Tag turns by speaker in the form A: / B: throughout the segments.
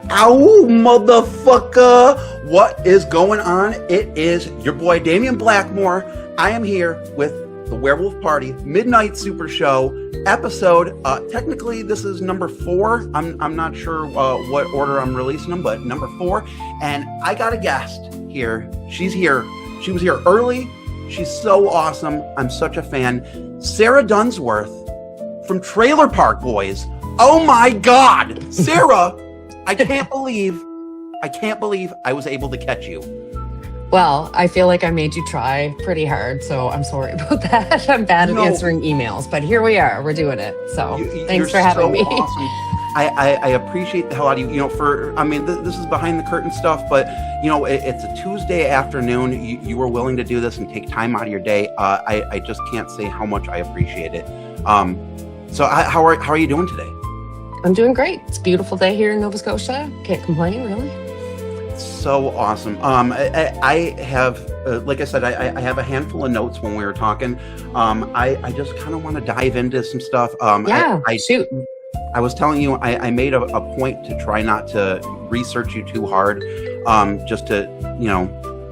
A: Ow, motherfucker! What is going on? It is your boy Damian Blackmour. I am here with the Werewolf Party Midnight Supershow episode. Technically, this is number 4. I'm not sure what order I'm releasing them, but number 4. And I got a guest here. She's here. She was here early. She's so awesome. I'm such a fan. Sarah Dunsworth from Trailer Park Boys. Oh my God, Sarah! I can't believe I was able to catch you.
B: Well, I feel like I made you try pretty hard, so I'm sorry about that. I'm bad at answering emails, but here we are. We're doing it. So thanks for having me.
A: Awesome. I appreciate the hell out of you. You know, this is behind the curtain stuff, but you know, it's a Tuesday afternoon. You were willing to do this and take time out of your day. I just can't say how much I appreciate it. So how are you doing today?
B: I'm doing great. It's a beautiful day here in Nova Scotia. Can't complain, really.
A: So awesome. I have, like I said, I have a handful of notes when we were talking. I just kind of want to dive into some stuff.
B: Shoot.
A: I was telling you, I made a point to try not to research you too hard. Just to, you know,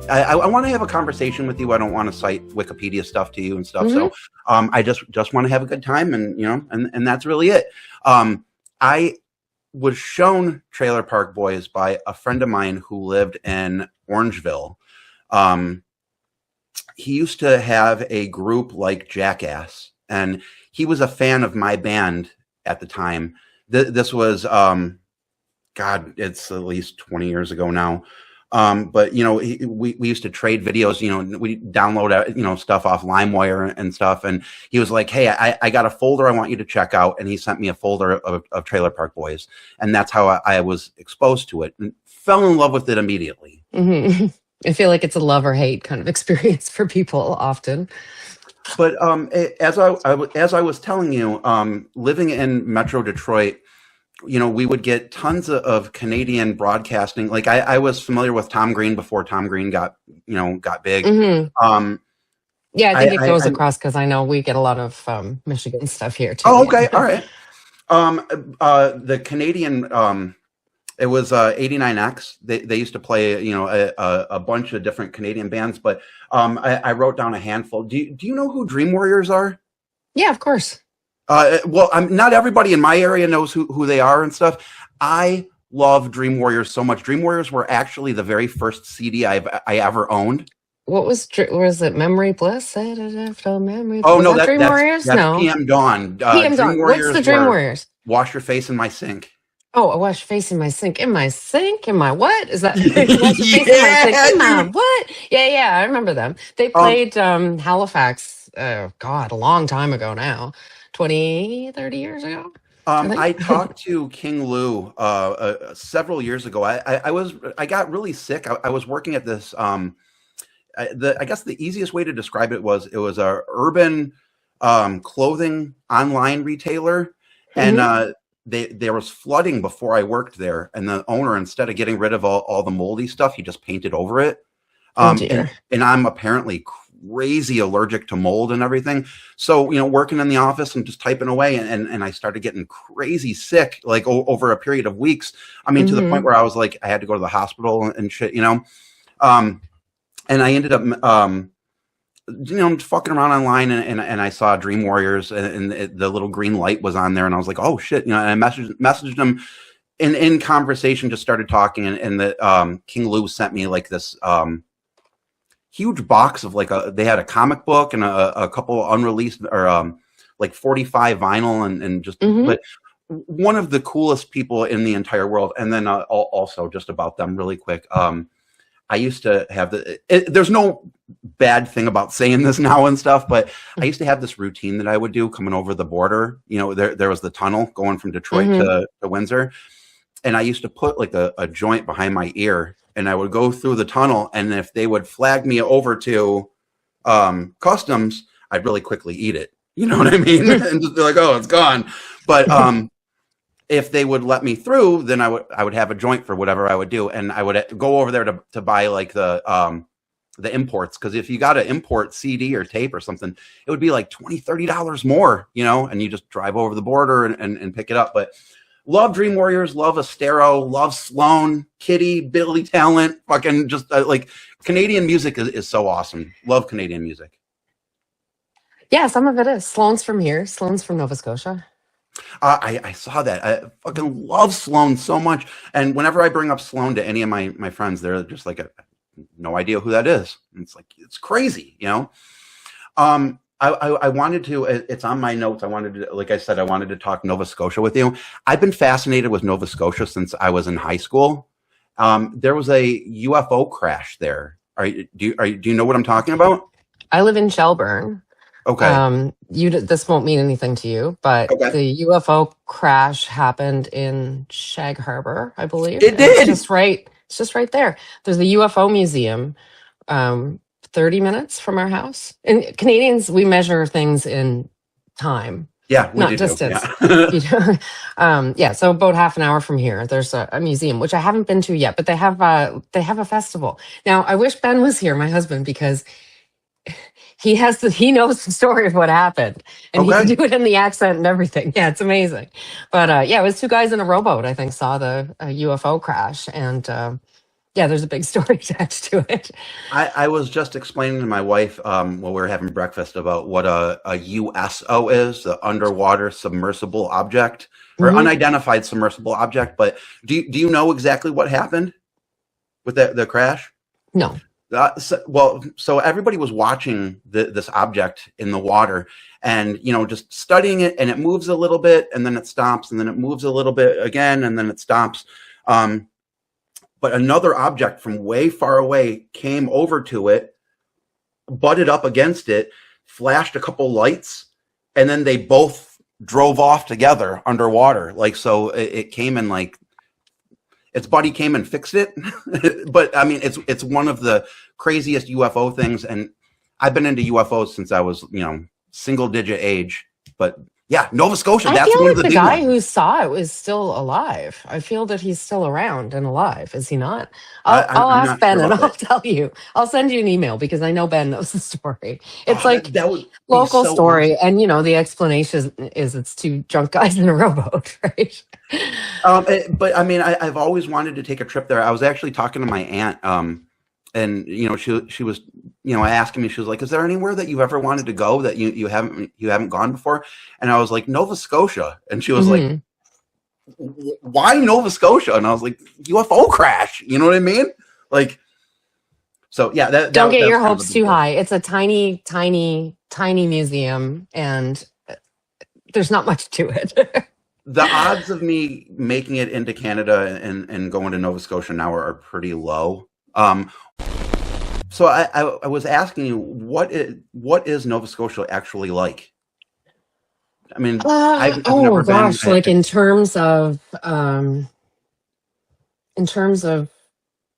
A: I want to have a conversation with you. I don't want to cite Wikipedia stuff to you and stuff. Mm-hmm. So I just want to have a good time, and you know, and that's really it. I was shown Trailer Park Boys by a friend of mine who lived in Orangeville. He used to have a group like Jackass, and he was a fan of my band at the time. This was, God, it's at least 20 years ago now. But you know, we used to trade videos, you know, we download, you know, stuff off LimeWire and stuff. And he was like, hey, I got a folder I want you to check out. And he sent me a folder of Trailer Park Boys. And that's how I was exposed to it and fell in love with it immediately.
B: Mm-hmm. I feel like it's a love or hate kind of experience for people often.
A: But as I was telling you, living in Metro Detroit, you know, we would get tons of Canadian broadcasting. Like I was familiar with Tom Green before Tom Green got big.
B: Mm-hmm. Yeah, I think it goes across because I know we get a lot of Michigan stuff here too.
A: Oh, okay, all right. The Canadian, it was 89X. They used to play, you know, a bunch of different Canadian bands. But I wrote down a handful. Do you know who Dream Warriors are?
B: Yeah, of course.
A: Well, not everybody in my area knows who they are and stuff. I love Dream Warriors so much. Dream Warriors were actually the very first CD I ever owned.
B: What was it? Memory Bliss? Memory.
A: Oh no, that's
B: Dream Warriors.
A: That's PM Dawn.
B: PM Dawn. What's the Dream Warriors?
A: Wash Your Face in My Sink.
B: Oh, I wash your face in my sink. In my sink? In my what? Is that? Wash your face in my sink. In my what? Yeah, I remember them. They played Halifax. Oh God, a long time ago now. 20, 30 years ago.
A: I talked to King Lou several years ago. I got really sick. I was working at this. I guess the easiest way to describe it was a urban clothing online retailer, and there was flooding before I worked there. And the owner, instead of getting rid of all the moldy stuff, he just painted over it. And I'm apparently crazy allergic to mold and everything. So, you know, working in the office and just typing away, and I started getting crazy sick, like over a period of weeks. I mean, to the point where I was like, I had to go to the hospital and shit, you know? And I ended up, you know, fucking around online, and I saw Dream Warriors, and the little green light was on there, and I was like, oh shit, you know, and I messaged them in conversation, just started talking, and the King Lou sent me like this huge box of they had a comic book and a couple unreleased or like 45 vinyl and just, but one of the coolest people in the entire world. And then also just about them really quick. I used to have there's no bad thing about saying this now and stuff, but I used to have this routine that I would do coming over the border. You know, there was the tunnel going from Detroit to Windsor. And I used to put like a joint behind my ear, and I would go through the tunnel, and if they would flag me over to customs, I'd really quickly eat it. You know what I mean? And just be like, oh, it's gone. But if they would let me through, then I would have a joint for whatever I would do, and I would go over there to buy like the imports, because if you got to import CD or tape or something, it would be like $20-$30 more, you know, and you just drive over the border and pick it up. But love Dream Warriors, love Astero, love Sloan, Kitty, Billy Talent, fucking just like Canadian music is so awesome. Love Canadian music.
B: Yeah, some of it is. Sloane's from here. Sloane's from Nova Scotia.
A: I saw that. I fucking love Sloan so much. And whenever I bring up Sloan to any of my friends, they're just like, no idea who that is. And it's like, it's crazy, you know? I wanted to, it's on my notes. I wanted to, like I said, I wanted to talk Nova Scotia with you. I've been fascinated with Nova Scotia since I was in high school. There was a UFO crash there. Do you know what I'm talking about?
B: I live in Shelburne.
A: Okay.
B: This won't mean anything to you, but
A: Okay.
B: the UFO crash happened in Shag Harbor, I believe.
A: It did.
B: It's just right there. There's the UFO museum, 30 minutes from our house. And Canadians, we measure things in time.
A: Yeah, we
B: not
A: do
B: distance.
A: Yeah.
B: So about half an hour from here, there's a museum, which I haven't been to yet, but they have a festival. Now, I wish Ben was here, my husband, because he knows the story of what happened, and he can do it in the accent and everything. Yeah, it's amazing. But it was two guys in a rowboat, I think, saw the UFO crash, and there's a big story attached to it.
A: I was just explaining to my wife while we were having breakfast about what a USO is, the underwater submersible object, or unidentified submersible object. But do you know exactly what happened with the crash?
B: No.
A: So everybody was watching this object in the water and, just studying it, and it moves a little bit and then it stops, and then it moves a little bit again and then it stops. But another object from way far away came over to it, butted up against it, flashed a couple lights, and then they both drove off together underwater. Like, so it came and like, its buddy came and fixed it. But I mean, it's one of the craziest UFO things. And I've been into UFOs since I was, single digit age. But yeah, Nova Scotia.
B: I feel like the guy who saw it was still alive. I feel that he's still around and alive. Is he not? I'll ask Ben and I'll tell you. I'll send you an email because I know Ben knows the story. It's like that local story. Awesome. And, the explanation is it's two drunk guys in a rowboat, right?
A: But I mean, I've always wanted to take a trip there. I was actually talking to my aunt, and she was asking me. She was like, "Is there anywhere that you've ever wanted to go that you haven't gone before?" And I was like, "Nova Scotia," and she was like, "Why Nova Scotia?" And I was like, "UFO crash." You know what I mean? Like, so yeah.
B: Don't get your hopes too high. It's a tiny, tiny, tiny museum, and there's not much to it.
A: The odds of me making it into Canada and going to Nova Scotia now are pretty low. So I was asking you, what is Nova Scotia actually like? I mean, I've never been.
B: Like in terms of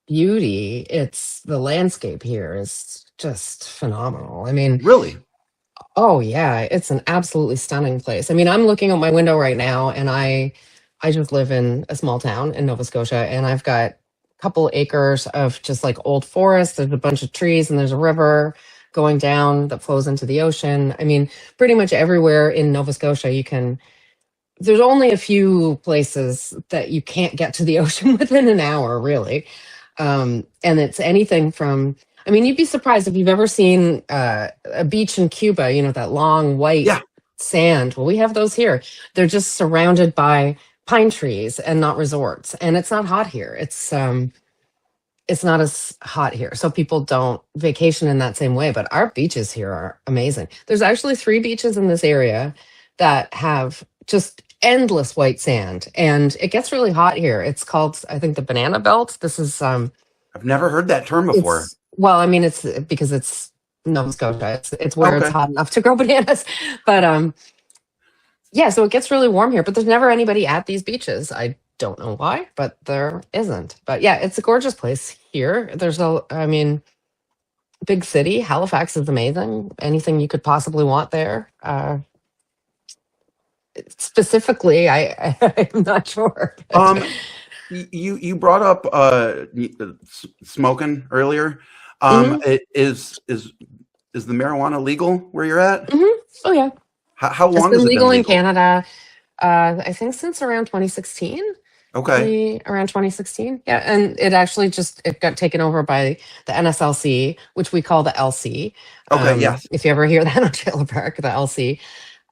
B: beauty, it's the landscape here is just phenomenal. I mean,
A: really?
B: Oh yeah, it's an absolutely stunning place. I mean, I'm looking out my window right now, and I just live in a small town in Nova Scotia, and I've got a couple acres of just like old forest. There's a bunch of trees, and there's a river going down that flows into the ocean. I mean, pretty much everywhere in Nova Scotia there's only a few places that you can't get to the ocean within an hour, really. And it's anything from, I mean, you'd be surprised if you've ever seen a beach in Cuba, that long white sand. Well, we have those here. They're just surrounded by pine trees and not resorts. And it's not hot here. It's not as hot here. So people don't vacation in that same way. But our beaches here are amazing. There's actually 3 beaches in this area that have just endless white sand. And it gets really hot here. It's called, I think, the Banana Belt. This is...
A: I've never heard that term before.
B: Well, I mean, it's because it's Nova Scotia. It's where it's hot enough to grow bananas. But so it gets really warm here. But there's never anybody at these beaches. I don't know why, but there isn't. But yeah, it's a gorgeous place here. Big city. Halifax is amazing. Anything you could possibly want there. Specifically, I'm not sure.
A: You brought up smoking earlier. Is the marijuana legal where you're at?
B: Oh yeah.
A: How long
B: has it been legal in Canada I think since around 2016.
A: Okay.
B: Around 2016. Yeah, and it actually it got taken over by the NSLC, which we call the LC.
A: Okay. Yes.
B: If you ever hear that on Trailer Park, the LC.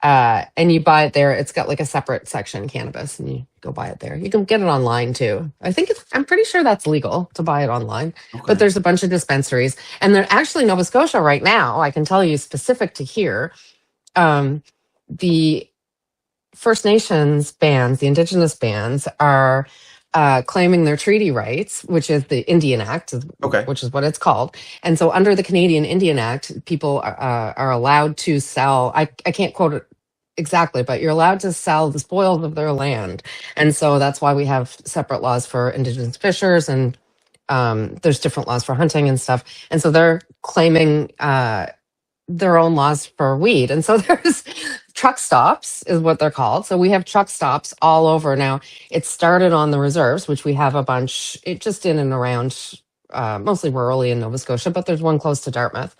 B: And you buy it there. It's got like a separate section, cannabis, and you go buy it there. You can get it online too. I'm pretty sure that's legal to buy it online, but
A: Okay.
B: there's a bunch of dispensaries, and they're actually Nova Scotia right now. I can tell you specific to here, the First Nations bands, the Indigenous bands, are claiming their treaty rights, which is the Indian Act,
A: Okay.
B: which is what it's called. And so, under the Canadian Indian Act, people are allowed to sell. I can't quote it exactly, but you're allowed to sell the spoils of their land. And so that's why we have separate laws for Indigenous fishers, and there's different laws for hunting and stuff. And so they're claiming their own laws for weed. And so there's truck stops is what they're called. So we have truck stops all over. Now it started on the reserves, which we have a bunch just in and around, mostly rurally in Nova Scotia, but there's one close to Dartmouth.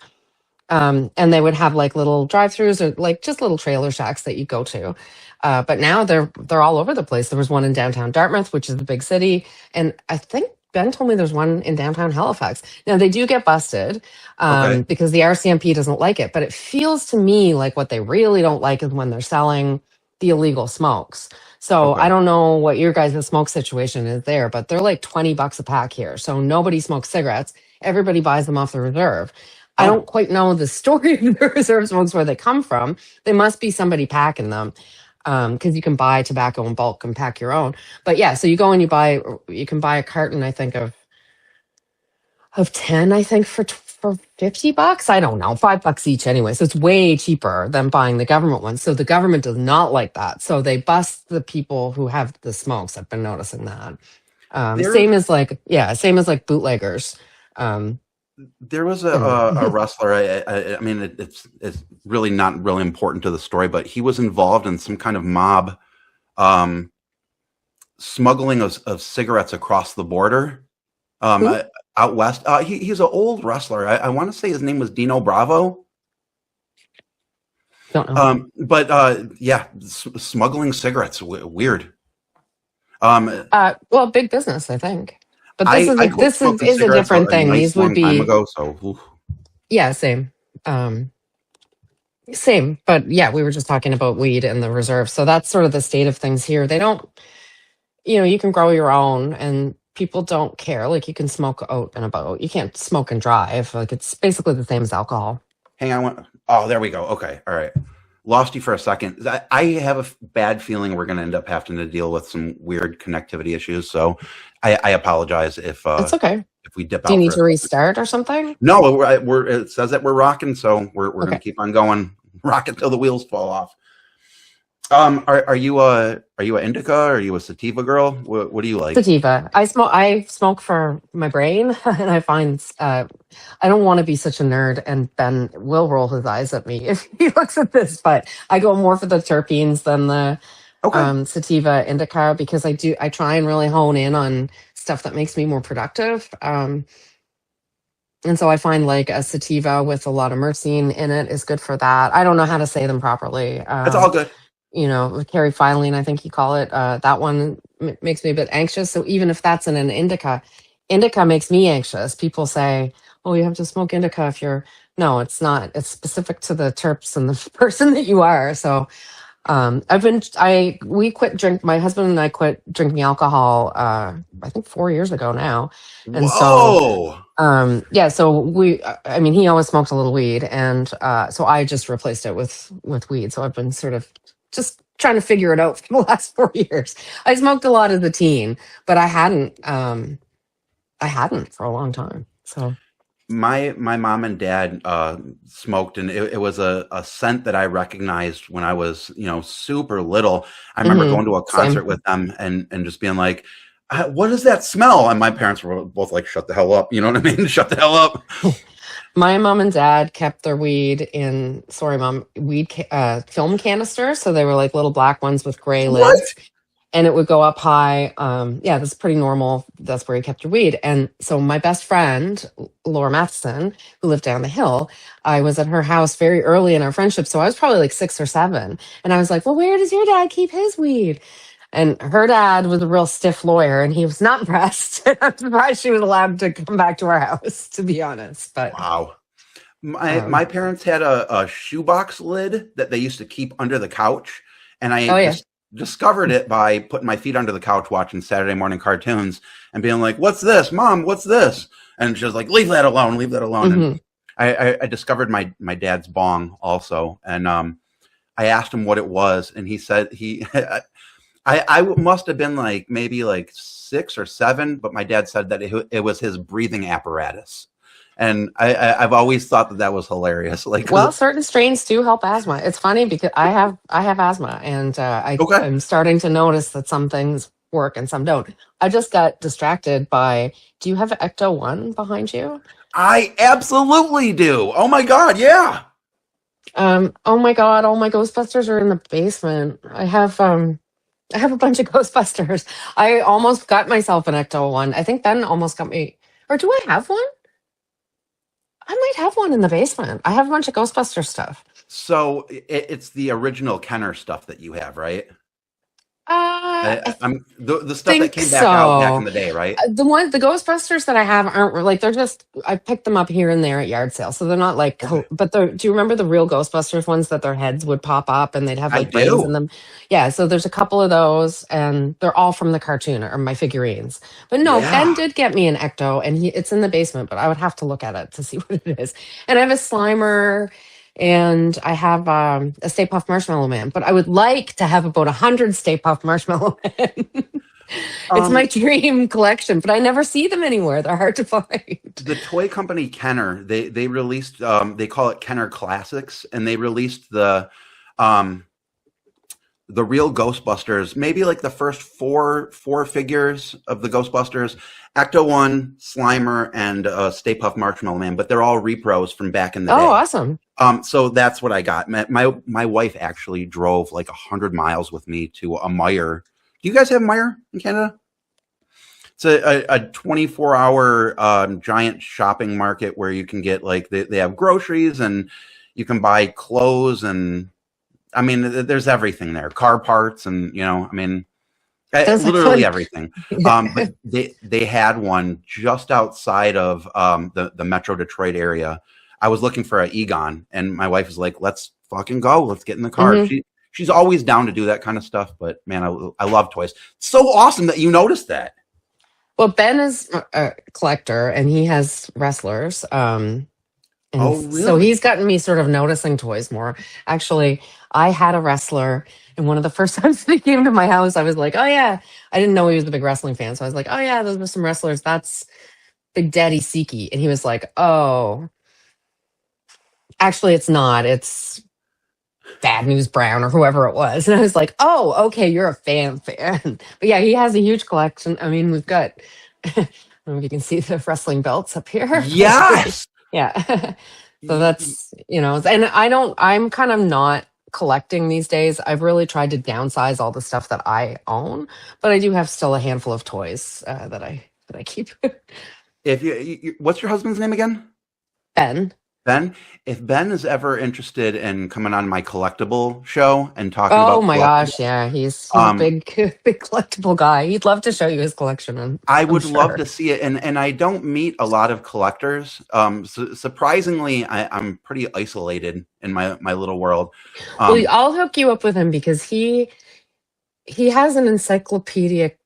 B: And they would have like little drive-throughs or like just little trailer shacks that you go to. But now they're all over the place. There was one in downtown Dartmouth, which is the big city. And I think Ben told me there's one in downtown Halifax. Now they do get busted
A: Okay.
B: because the RCMP doesn't like it. But it feels to me like what they really don't like is when they're selling the illegal smokes. So
A: Okay.
B: I don't know what your guys' smoke situation is there, but they're like $20 a pack here. So nobody smokes cigarettes. Everybody buys them off the reserve. I
A: Oh.
B: don't quite know the story of the reserve smokes, where they come from. They must be somebody packing them, because you can buy tobacco in bulk and pack your own. But yeah, so you go and you can buy a carton, I think of 10, I think for $50. I don't know, $5 each anyway. So it's way cheaper than buying the government ones. So the government does not like that. So they bust the people who have the smokes. I've been noticing that.
A: There,
B: Same as like bootleggers.
A: there was a,
B: Anyway.
A: a wrestler. I mean, it's really not really important to the story, but he was involved in some kind of mob smuggling of cigarettes across the border
B: Who?
A: out west. He's an old wrestler. I want to say his name was Dino Bravo.
B: Don't know.
A: But yeah, smuggling cigarettes, weird.
B: Well, big business, I think. But
A: I quit
B: this
A: smoking
B: is a
A: cigarettes
B: different
A: a
B: thing.
A: nice
B: These would
A: long time
B: be,
A: ago. So oof.
B: yeah, same. Same. But yeah, we were just talking about weed and the reserve. So that's sort of the state of things here. They don't, you can grow your own, and people don't care. Like, you can smoke out and about. You can't smoke and drive. Like, it's basically the same as alcohol.
A: Hang on. Oh, there we go. Okay. All right. Lost you for a second. I have a bad feeling we're going to end up having to deal with some weird connectivity issues. So I apologize if
B: It's okay.
A: we dip out.
B: Do you need
A: for
B: to restart or something?
A: No, it says that we're rocking, so we're going
B: Okay.
A: to keep on going, rock until the wheels fall off. Are you an indica? Are you a sativa girl? What do you like?
B: Sativa. I smoke for my brain, and I find I don't want to be such a nerd. And Ben will roll his eyes at me if he looks at this, but I go more for the terpenes than the
A: Okay.
B: sativa indica, because I try and really hone in on stuff that makes me more productive. And so I find like a sativa with a lot of myrcene in it is good for that. I don't know how to say them properly.
A: That's all good.
B: Cariphyllene, I think you call it. That one makes me a bit anxious. So even if that's in an indica makes me anxious. People say, "Oh, you have to smoke indica if you're." No, it's not. It's specific to the terps and the person that you are. So my husband and I quit drinking alcohol, I think 4 years ago now. And
A: Whoa.
B: he always smoked a little weed, and so I just replaced it with weed. So I've been sort of just trying to figure it out for the last 4 years. I smoked a lot as a teen, but I hadn't for a long time. So
A: My mom and dad smoked, and it was a scent that I recognized when I was super little. I remember going to a concert
B: Same.
A: with them and just being like, "What does that smell?" And my parents were both like, "Shut the hell up!" You know what I mean? Shut the hell up.
B: My mom and dad kept their weed in, film canisters. So they were like little black ones with gray
A: What?
B: lids. and it would go up high. Yeah, that's pretty normal. That's where you kept your weed. And so my best friend, Laura Matheson, who lived down the hill, I was at her house very early in our friendship. So I was probably like 6 or 7. And I was like, well, where does your dad keep his weed? And her dad was a real stiff lawyer, and he was not impressed. I'm surprised she was allowed to come back to our house, to be honest. But
A: Wow. My parents had a shoebox lid that they used to keep under the couch, and I
B: oh yeah.
A: just discovered it by putting my feet under the couch watching Saturday morning cartoons and being like, "What's this, Mom? What's this?" And she was like, "Leave that alone, leave that alone." And I discovered my dad's bong also, and I asked him what it was, and he said I must have been like maybe like 6 or 7, but my dad said that it was his breathing apparatus. And I've always thought that was hilarious. Like,
B: well, certain strains do help asthma. It's funny because I have asthma, and I'm starting to notice that some things work and some don't. I just got distracted by. Do you have Ecto-1 behind you?
A: I absolutely do. Oh my God, yeah.
B: Oh my God, all my Ghostbusters are in the basement. I have a bunch of Ghostbusters. I almost got myself an Ecto-1. I think Ben almost got me. Or do I have one? I might have one in the basement. I have a bunch of Ghostbuster stuff.
A: So it's the original Kenner stuff that you have, right? I'm the stuff that came back in the day, right?
B: The Ghostbusters that I have aren't like, they're just, I picked them up here and there at yard sales, so they're not like. But do you remember the real Ghostbusters ones that their heads would pop up and they'd have like brains in them? Yeah, so there's a couple of those, and they're all from the cartoon or my figurines. But no, Ben did get me an Ecto, and it's in the basement, but I would have to look at it to see what it is. And I have a Slimer. And I have a Stay Puft Marshmallow Man, but I would like to have about 100 Stay Puft Marshmallow Man. It's my dream collection, but I never see them anywhere. They're hard to find.
A: The toy company Kenner, they released, they call it Kenner Classics, and they released the real Ghostbusters, maybe like the first four figures of the Ghostbusters, Ecto-1, Slimer, and Stay Puft Marshmallow Man, but they're all repros from back in the day.
B: Oh, awesome.
A: So that's what I got. My wife actually drove like 100 miles with me to a Meijer. Do you guys have Meijer in Canada? It's a 24-hour giant shopping market where you can get like, they have groceries, and you can buy clothes, and I mean, there's everything there, car parts, and literally everything. But they had one just outside of the Metro Detroit area. I was looking for an Egon, and my wife was like, "Let's fucking go. Let's get in the car." She's always down to do that kind of stuff. But man, I love toys. It's so awesome that you noticed that.
B: Well, Ben is a collector, and he has wrestlers.
A: Really?
B: So he's gotten me sort of noticing toys more. Actually, I had a wrestler, and one of the first times that he came to my house, I was like, "Oh yeah," I didn't know he was a big wrestling fan, so I was like, "Oh yeah, those were some wrestlers. That's Big Daddy Siki," and he was like, "Oh, actually, it's not. It's Bad News Brown or whoever it was." And I was like, "Oh, okay, you're a fan." But yeah, he has a huge collection. I mean, we've got. I don't know if you can see the wrestling belts up here.
A: Yes.
B: Yeah. So that's, and I'm kind of not collecting these days. I've really tried to downsize all the stuff that I own, but I do have still a handful of toys that I keep.
A: What's your husband's name again?
B: Ben.
A: Ben, if Ben is ever interested in coming on my collectible show and talking about,
B: oh my gosh, yeah, he's a big collectible guy. He'd love to show you his collection.
A: I would love to see it, and I don't meet a lot of collectors. So surprisingly, I'm pretty isolated in my little world.
B: Well, I'll hook you up with him because he has an encyclopedic,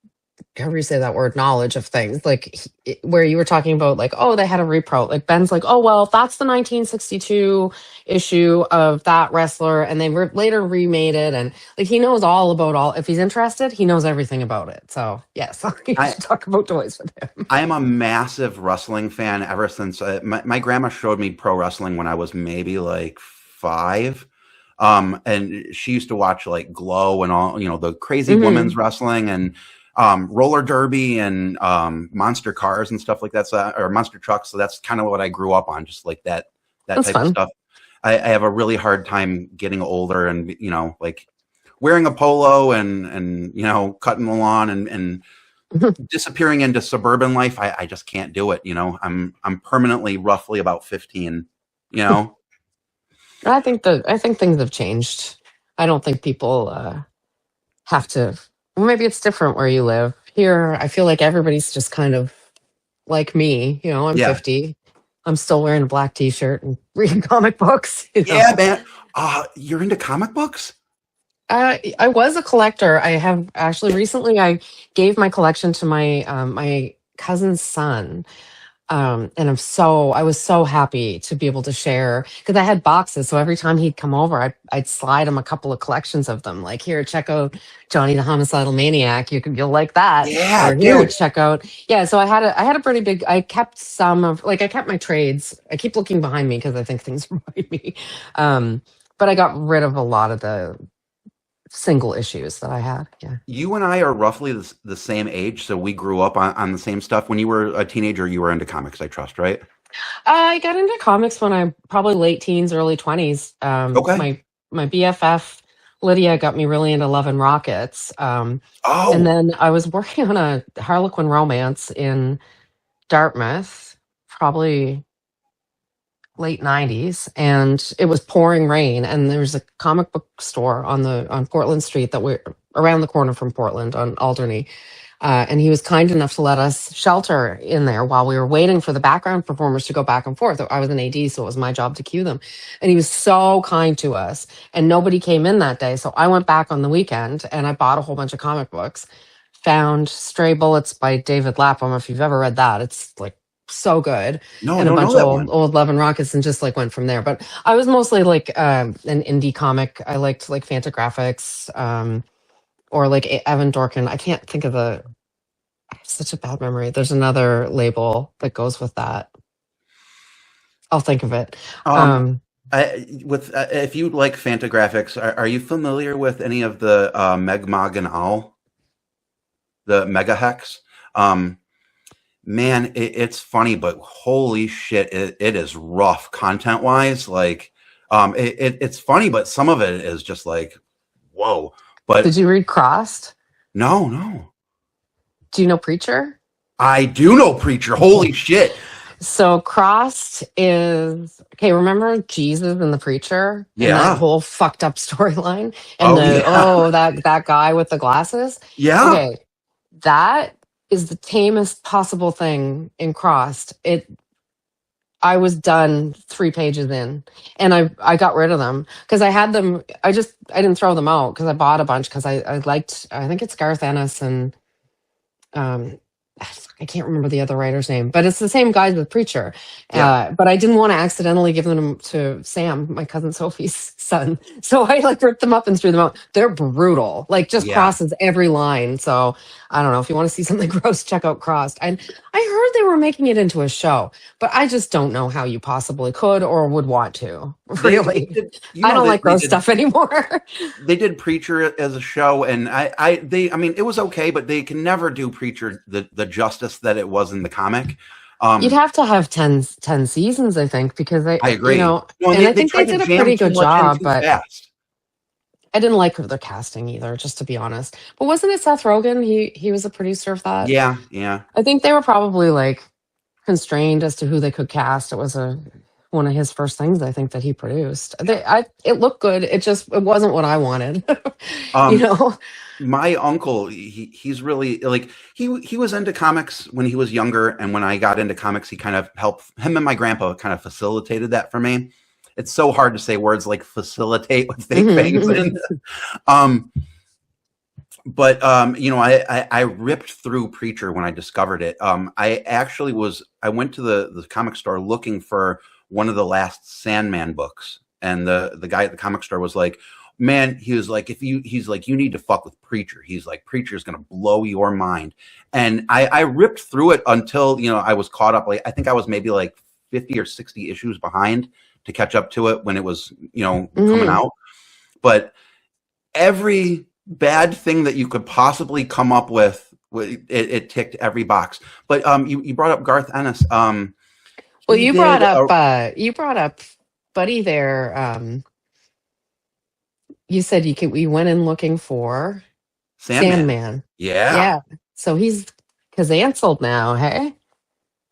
B: however you say that word, knowledge of things, like where you were talking about, like, oh, they had a repro. Like Ben's like, oh, well, that's the 1962 issue of that wrestler, and they later remade it, and like he knows all about all. If he's interested, he knows everything about it. So yes, I should talk about toys with him.
A: I am a massive wrestling fan ever since my grandma showed me pro wrestling when I was maybe like 5. And she used to watch like Glow and all, the crazy women's wrestling and roller derby and monster cars and stuff like that, or monster trucks. So that's kind of what I grew up on, just like that type of stuff. I have a really hard time getting older and like wearing a polo and cutting the lawn and disappearing into suburban life. I just can't do it. I'm permanently roughly about 15.
B: I think things have changed. I don't think people have to. Well, maybe it's different where you live. Here, I feel like everybody's just kind of like me. I'm
A: Yeah.
B: 50. I'm still wearing a black T-shirt and reading comic books.
A: Yeah, man. You're into comic books?
B: I was a collector. I have actually recently. I gave my collection to my cousin's son. And I was so happy to be able to share because I had boxes. So every time he'd come over, I'd slide him a couple of collections of them. Like, here, check out Johnny the Homicidal Maniac. You'll like that.
A: Yeah,
B: Or here,
A: dude.
B: check out. Yeah. So I had a pretty big. I kept I kept my trades. I keep looking behind me because I think things remind me. But I got rid of a lot of the single issues that I had. Yeah.
A: You and I are roughly the same age, so we grew up on the same stuff. When you were a teenager, you were into comics, I trust, right?
B: I got into comics when I probably late teens, early 20s.
A: Okay.
B: My BFF Lydia got me really into Love and Rockets. And
A: Oh,
B: then I was working on a Harlequin romance in Dartmouth, probably late 90s, and it was pouring rain, and there was a comic book store on Portland Street that we're around the corner from Portland on Alderney. And he was kind enough to let us shelter in there while we were waiting for the background performers to go back and forth. I was an AD, so it was my job to cue them. And he was so kind to us. And nobody came in that day. So I went back on the weekend and I bought a whole bunch of comic books. Found Stray Bullets by David Lapham. If you've ever read that, it's like so good.
A: no, I
B: And a
A: don't know
B: bunch
A: that
B: of
A: one.
B: old Love and Rockets, and just like went from there. But I was mostly like an indie comic. I liked like Fantagraphics, or like Evan Dorkin. I can't think of I have such a bad memory. There's another label that goes with that. I'll think of it.
A: Um, if you like Fantagraphics, are you familiar with any of the Megmog and Owl, the Mega Hex? Man, it's funny, but holy shit, it is rough content wise. Like, it's funny, but some of it is just like, whoa. But
B: Did you read Crossed?
A: no.
B: Do you know Preacher?
A: I do know Preacher. Holy shit.
B: So Crossed is okay. Remember Jesus and the Preacher, and
A: Yeah.
B: that whole fucked up storyline, and that guy with the glasses.
A: Yeah.
B: Okay, that is the tamest possible thing in Crossed. I was done 3 pages in, and I got rid of them because I had them. I didn't throw them out because I bought a bunch because I liked. I think it's Garth Ennis and I can't remember the other writer's name, but it's the same guys with Preacher.
A: Yeah.
B: But I didn't want to accidentally give them to Sam, my cousin Sophie's son. So I like ripped them up and threw them out. They're brutal, like just
A: Yeah.
B: crosses every line. So I don't know if you want to see something gross, check out Crossed. And I heard they were making it into a show, but I just don't know how you possibly could or would want to. Really, I don't like gross stuff anymore.
A: They did Preacher as a show, and I mean, it was okay, but they can never do Preacher the justice that it was in the comic.
B: You'd have to have 10 seasons, I think, because I
A: agree.
B: and I think they did a pretty good job, but
A: fast.
B: I didn't like the casting either, just to be honest. But wasn't it Seth Rogen? He was a producer of that.
A: Yeah.
B: I think they were probably like constrained as to who they could cast. It was one of his first things, I think, that he produced. It looked good. It wasn't what I wanted.
A: My uncle, he's really like he was into comics when he was younger, and when I got into comics, he kind of helped. Him and my grandpa kind of facilitated that for me. It's so hard to say words like facilitate with fake things. But I ripped through Preacher when I discovered it. I went to the comic store looking for one of the last Sandman books, and the guy at the comic store was like, man, he was like, you need to fuck with Preacher. He's like, Preacher is going to blow your mind. And I ripped through it until, I was caught up. Like, I think I was maybe like 50 or 60 issues behind to catch up to it when it was, coming out. But every bad thing that you could possibly come up with, it ticked every box. But you brought up Garth Ennis.
B: Well, you brought up Buddy there. you said we went in looking for
A: Sandman.
B: Sandman.
A: Yeah.
B: Yeah. So he's canceled now, hey?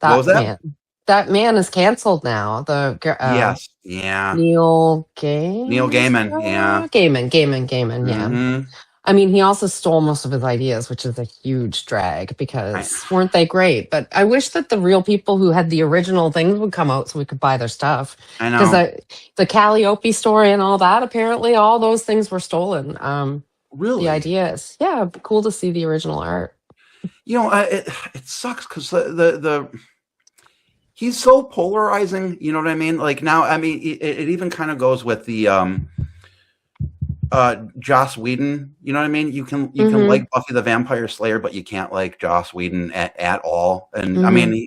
A: What was
B: That
A: that?
B: man. That man is canceled now.
A: Yes. Yeah.
B: Neil
A: Neil Gaiman. Yeah.
B: Gaiman, yeah.
A: Mm-hmm.
B: I mean, he also stole most of his ideas, which is a huge drag because weren't they great? But I wish that the real people who had the original things would come out so we could buy their stuff.
A: I
B: Because
A: know.
B: the Calliope story and all that, apparently all those things were stolen. The
A: Really?
B: ideas. Yeah, it'd be cool to see the original art.
A: It sucks because the he's so polarizing. You know what I mean? Like now, I mean, it even kind of goes with the Joss Whedon. You know what I mean? You can like Buffy the Vampire Slayer, but you can't like Joss Whedon at all. And I mean,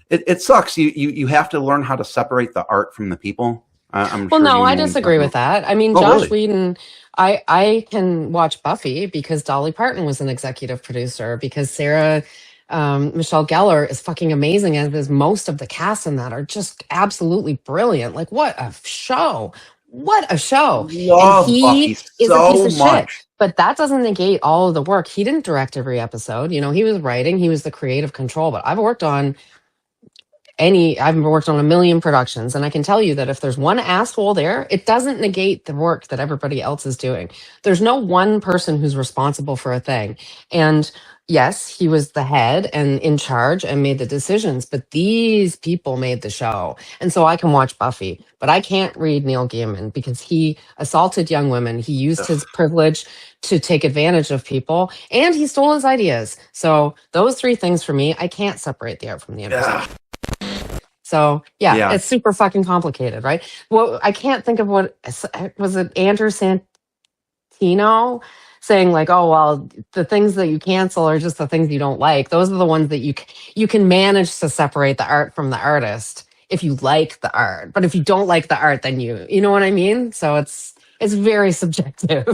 A: it sucks. You have to learn how to separate the art from the people. I'm
B: Well,
A: sure
B: no,
A: you
B: I
A: know
B: disagree with that. I mean,
A: Oh,
B: Josh
A: really?
B: Whedon, I can watch Buffy because Dolly Parton was an executive producer, because Sarah Michelle Gellar is fucking amazing, as is most of the cast in that are just absolutely brilliant. Like, what a show! What a show! And
A: Love
B: he
A: Buffy
B: is a piece
A: so
B: of shit.
A: much.
B: But that doesn't negate all of the work. He didn't direct every episode. You know, he was writing, he was the creative control. But I've worked on a million productions, and I can tell you that if there's one asshole there, it doesn't negate the work that everybody else is doing. There's no one person who's responsible for a thing. And yes, he was the head and in charge and made the decisions, but these people made the show. And so I can watch Buffy, but I can't read Neil Gaiman because he assaulted young women. He used his privilege to take advantage of people, and he stole his ideas. So those three things for me, I can't separate the art from the industry. So yeah, it's super fucking complicated, right? Well, I can't think of what was it. Andrew Santino saying like, "Oh well, the things that you cancel are just the things you don't like. Those are the ones that you can manage to separate the art from the artist if you like the art. But if you don't like the art, then you know what I mean. So it's very subjective."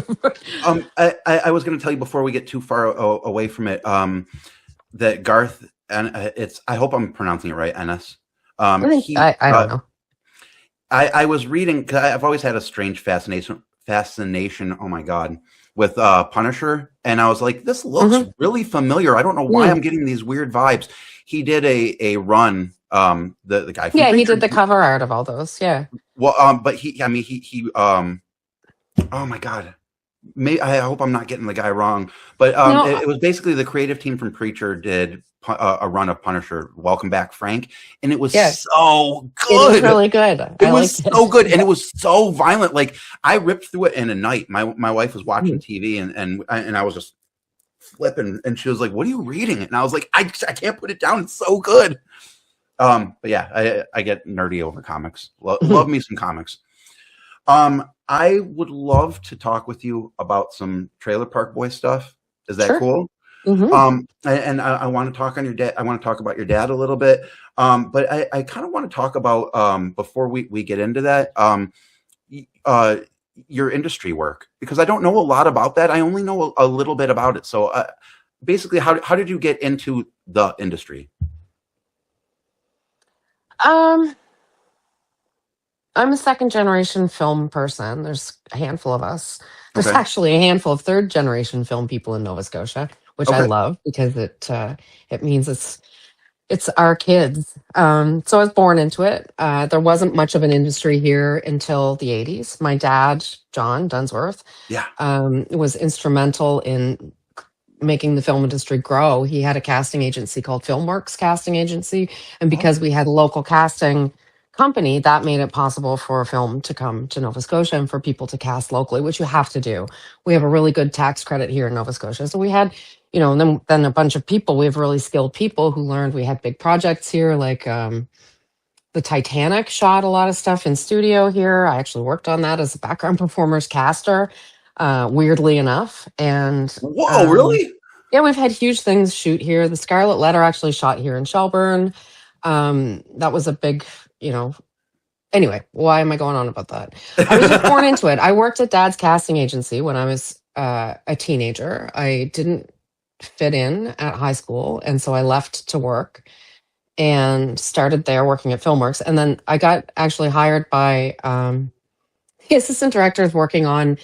A: I was going to tell you before we get too far away from it, that Garth, and I hope I'm pronouncing it right, Ennis.
B: I don't know.
A: I was reading, cause I've always had a strange fascination. Oh my God, with Punisher, and I was like, this looks really familiar. I don't know why I'm getting these weird vibes. He did a run. The guy. From
B: Preacher, he did the cover art of all those. Yeah.
A: Well, but he. Oh my God. I hope I'm not getting the guy wrong, but
B: No,
A: it was basically the creative team from Preacher did a run of Punisher, Welcome Back Frank, and it was so good.
B: It was really good.
A: It was so good, and it was so violent. Like I ripped through it in a night. My wife was watching TV, and I was just flipping, and she was like, "What are you reading?" And I was like, "I can't put it down. It's so good." But yeah, I get nerdy over comics. Love me some comics. I would love to talk with you about some Trailer Park Boy stuff. Is that cool? And I want to talk on your dad. I want to talk about your dad a little bit. But I kind of want to talk about before we get into that, your industry work, because I don't know a lot about that. I only know a little bit about it. So basically, how did you get into the industry?
B: I'm a second generation film person. There's a handful of us. There's actually a handful of third generation film people in Nova Scotia, which I love because it means it's our kids. So I was born into it. There wasn't much of an industry here until the 80s. My dad, John Dunsworth, was instrumental in making the film industry grow. He had a casting agency called Filmworks Casting Agency, and because we had a local casting company, that made it possible for a film to come to Nova Scotia and for people to cast locally, which you have to do. We have a really good tax credit here in Nova Scotia. So we had, then a bunch of people, we have really skilled people who learned. We had big projects here, like the Titanic shot a lot of stuff in studio here. I actually worked on that as a background performer's caster, weirdly enough. And
A: whoa, really?
B: Yeah, we've had huge things shoot here. The Scarlet Letter actually shot here in Shelburne. That was a big, anyway, why am I going on about that? I was just born into it. I worked at Dad's casting agency when I was a teenager. I didn't fit in at high school, and so I left to work and started there working at Filmworks. And then I got actually hired by The assistant director is working on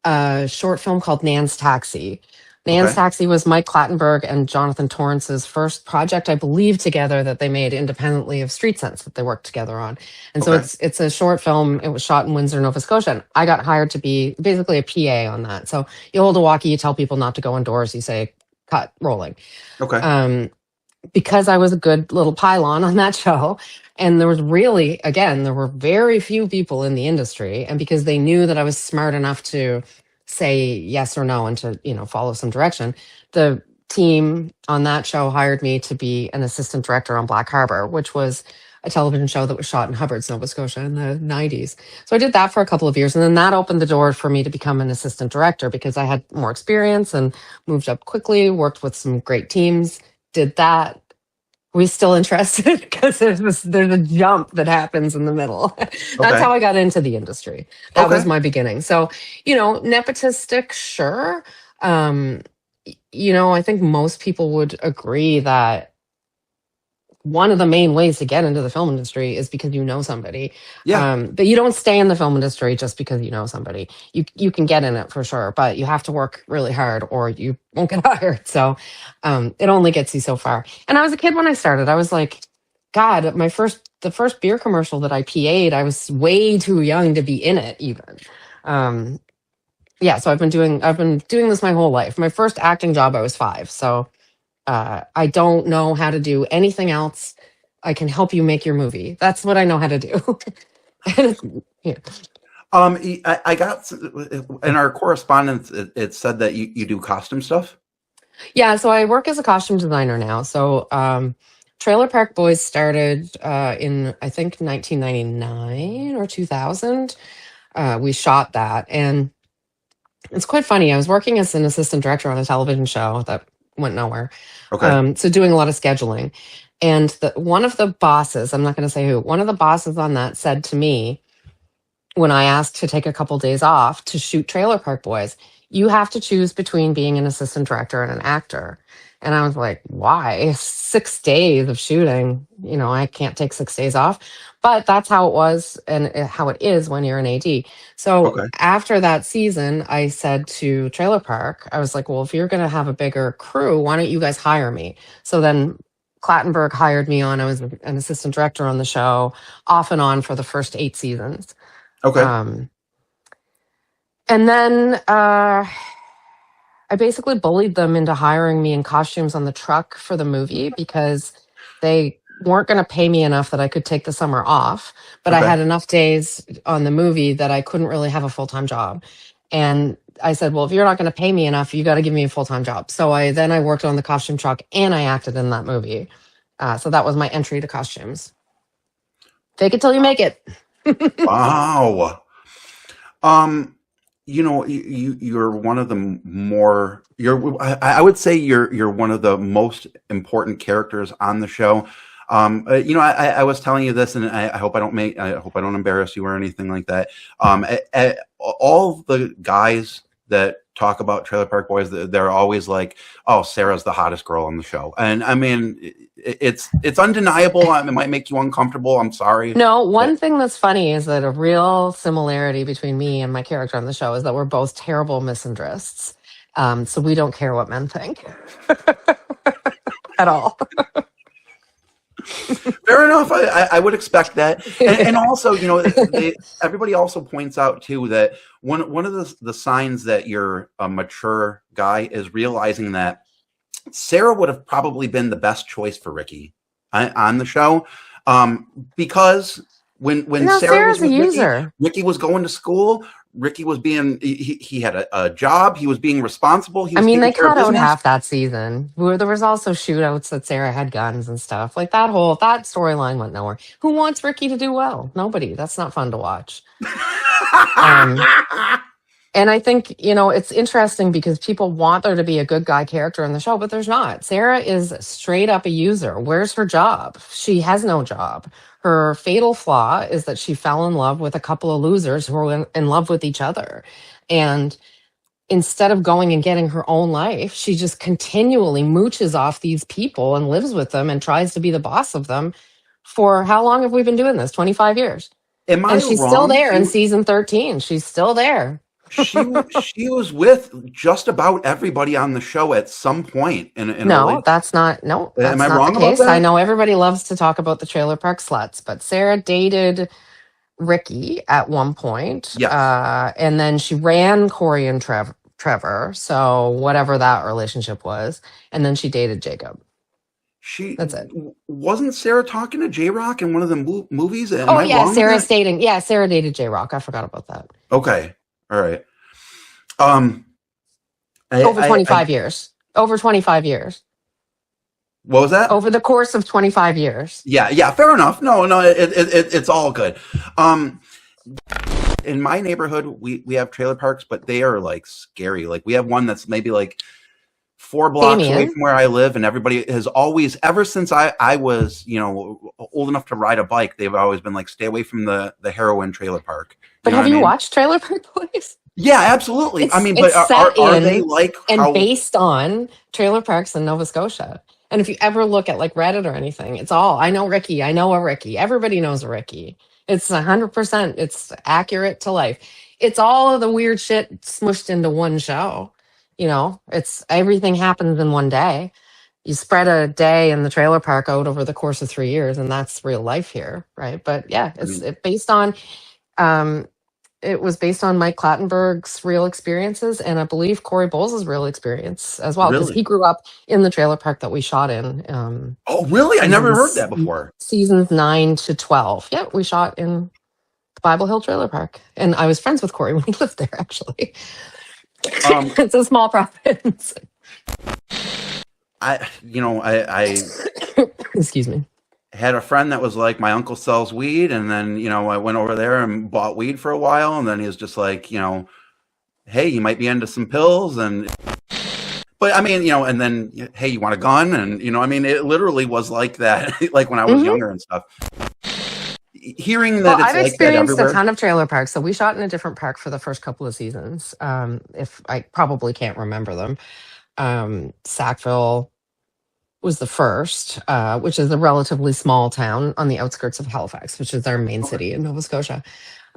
B: a short film called Nan's Taxi. Nan's
A: Okay.
B: Taxi was Mike Clattenburg and Jonathan Torrance's first project, I believe, together that they made independently of Street Sense that they worked together on. And so
A: Okay.
B: it's a short film. It was shot in Windsor, Nova Scotia. And I got hired to be basically a PA on that. So you hold a walkie, you tell people not to go indoors, you say cut, rolling.
A: Okay.
B: Because I was a good little pylon on that show. And there was really, again, there were very few people in the industry. And because they knew that I was smart enough to say yes or no and to, follow some direction, the team on that show hired me to be an assistant director on Black Harbor, which was a television show that was shot in Hubbards, Nova Scotia in the 90s. So I did that for a couple of years. And then that opened the door for me to become an assistant director because I had more experience and moved up quickly, worked with some great teams, did that. We still interested because there's a jump that happens in the middle. That's
A: Okay.
B: how I got into the industry. That was
A: Okay.
B: my beginning. So, nepotistic, sure. I think most people would agree that one of the main ways to get into the film industry is because you know somebody.
A: Yeah.
B: But you don't stay in the film industry just because you know somebody. You can get in it for sure, but you have to work really hard or you won't get hired. So it only gets you so far. And I was a kid when I started. I was like, God, the first beer commercial that I PA'd, I was way too young to be in it even. So I've been doing this my whole life. My first acting job I was 5. So I don't know how to do anything else. I can help you make your movie. That's what I know how to do. Yeah.
A: I got in our correspondence. It said that you do costume stuff.
B: Yeah, so I work as a costume designer now. So Trailer Park Boys started in, I think, 1999 or 2000. We shot that. And it's quite funny. I was working as an assistant director on a television show that went nowhere.
A: Okay.
B: So doing a lot of scheduling. And one of the bosses, I'm not going to say who, one of the bosses on that said to me when I asked to take a couple days off to shoot Trailer Park Boys, you have to choose between being an assistant director and an actor. And I was like, why? 6 days of shooting, I can't take 6 days off. But that's how it was and how it is when you're an AD. So
A: Okay.
B: after that season, I said to Trailer Park, I was like, well, if you're going to have a bigger crew, why don't you guys hire me? So then Clattenburg hired me on. I was an assistant director on the show off and on for the first 8 seasons.
A: Okay.
B: And then I basically bullied them into hiring me in costumes on the truck for the movie because they weren't going to pay me enough that I could take the summer off. But I
A: Okay.
B: had enough days on the movie that I couldn't really have a full-time job. And I said, well, if you're not going to pay me enough, you got to give me a full-time job. So I worked on the costume truck and I acted in that movie. So that was my entry to costumes. Fake it till you make it.
A: Wow. You're one of the more I would say you're one of the most important characters on the show. I was telling you this, and I hope I don't embarrass you or anything like that. All the guys that talk about Trailer Park Boys, they're always like, "Oh, Sarah's the hottest girl on the show," and I mean, it's undeniable. It might make you uncomfortable. I'm sorry.
B: No, one thing that's funny is that a real similarity between me and my character on the show is that we're both terrible misandrists. So we don't care what men think at all.
A: Fair enough. I would expect that, and also, everybody also points out too that one of the signs that you're a mature guy is realizing that Sarah would have probably been the best choice for Ricky on the show, because when
B: No,
A: Sarah was
B: Sarah's a
A: with
B: user.
A: Ricky was going to school. Ricky was he had a job. He was being responsible. He was
B: They
A: taking care of
B: cut out
A: business.
B: half that season. Where there was also shootouts that Sarah had guns and stuff. Like that storyline went nowhere. Who wants Ricky to do well? Nobody. That's not fun to watch. And I think, it's interesting because people want there to be a good guy character in the show, but there's not. Sarah is straight up a user. Where's her job? She has no job. Her fatal flaw is that she fell in love with a couple of losers who were in love with each other. And instead of going and getting her own life, she just continually mooches off these people and lives with them and tries to be the boss of them. For how long have we been doing this? 25 years.
A: Am I
B: And she's still
A: wrong?
B: there in season 13. She's still there.
A: She was with just about everybody on the show at some point in a
B: No,
A: relate. Am
B: that's
A: I
B: not the
A: wrong about
B: case. I
A: that?
B: know everybody loves to talk about the trailer park sluts, but Sarah dated Ricky at one point,
A: Yes.
B: and then she ran Corey and Trevor, so whatever that relationship was, and then she dated Jacob.
A: She
B: That's it.
A: wasn't Sarah talking to J Rock in one of the movies. Am
B: Oh
A: I
B: yeah,
A: wrong with that?
B: Sarah dated J Rock. I forgot about that.
A: Okay. All right. Um,
B: Over
A: I
B: 25 years. Over 25 years.
A: what was that?
B: Over the course of 25 years.
A: Yeah, yeah, fair enough. No, it's all good. In my neighborhood, we have trailer parks, but they are like scary. Like we have one that's maybe like 4 blocks away
B: Damian,
A: from where I live, and everybody has always, ever since I was, old enough to ride a bike, they've always been like, stay away from the heroin trailer park. You
B: but
A: know
B: have
A: what I
B: you
A: mean?
B: watched Trailer Park Boys?
A: Yeah, absolutely. I mean, but
B: It's set
A: are they
B: in
A: like
B: and
A: how?
B: based on trailer parks in Nova Scotia. And if you ever look at like Reddit or anything, it's all I know Ricky, I know a Ricky. Everybody knows a Ricky. It's 100%. It's accurate to life. It's all of the weird shit smushed into one show. It's everything happens in one day. You spread a day in the trailer park out over the course of 3 years, and that's real life here, right? But yeah,
A: I mean,
B: um, it was based on Mike Clattenburg's real experiences, and I believe Corey Bowles' real experience as well, because he
A: really?
B: grew up in the trailer park that we shot in.
A: Oh, really? I never heard
B: Seasons
A: that before.
B: seasons 9 to 12. Yeah, we shot in the Bible Hill Trailer Park, and I was friends with Corey when he lived there. Actually,
A: Um,
B: it's a small province.
A: I
B: Excuse me.
A: had a friend that was like, my uncle sells weed, and then I went over there and bought weed for a while, and then he was just like, hey, you might be into some pills, and but I mean, and then hey, you want a gun, and I mean, it literally was like that, like when I was
B: Hmm.
A: younger and stuff. Hearing
B: Well,
A: that it's
B: I've
A: like that
B: experienced a
A: everywhere.
B: ton of trailer parks. So we shot in a different park for the first couple of seasons. If I probably can't remember them. Sackville was the first, which is a relatively small town on the outskirts of Halifax, which is our main
A: Okay.
B: city in Nova Scotia.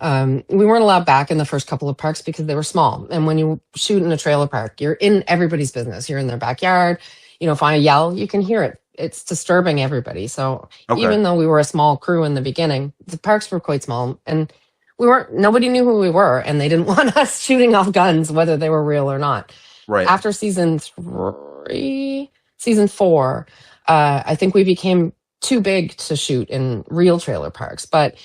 B: We weren't allowed back in the first couple of parks because they were small. And when you shoot in a trailer park, you're in everybody's business. You're in their backyard. If I yell, you can hear it. It's disturbing everybody. So
A: Okay.
B: even though we were a small crew in the beginning, the parks were quite small, and nobody knew who we were, and they didn't want us shooting off guns, whether they were real or not.
A: Right.
B: After season 4, I think we became too big to shoot in real trailer parks. But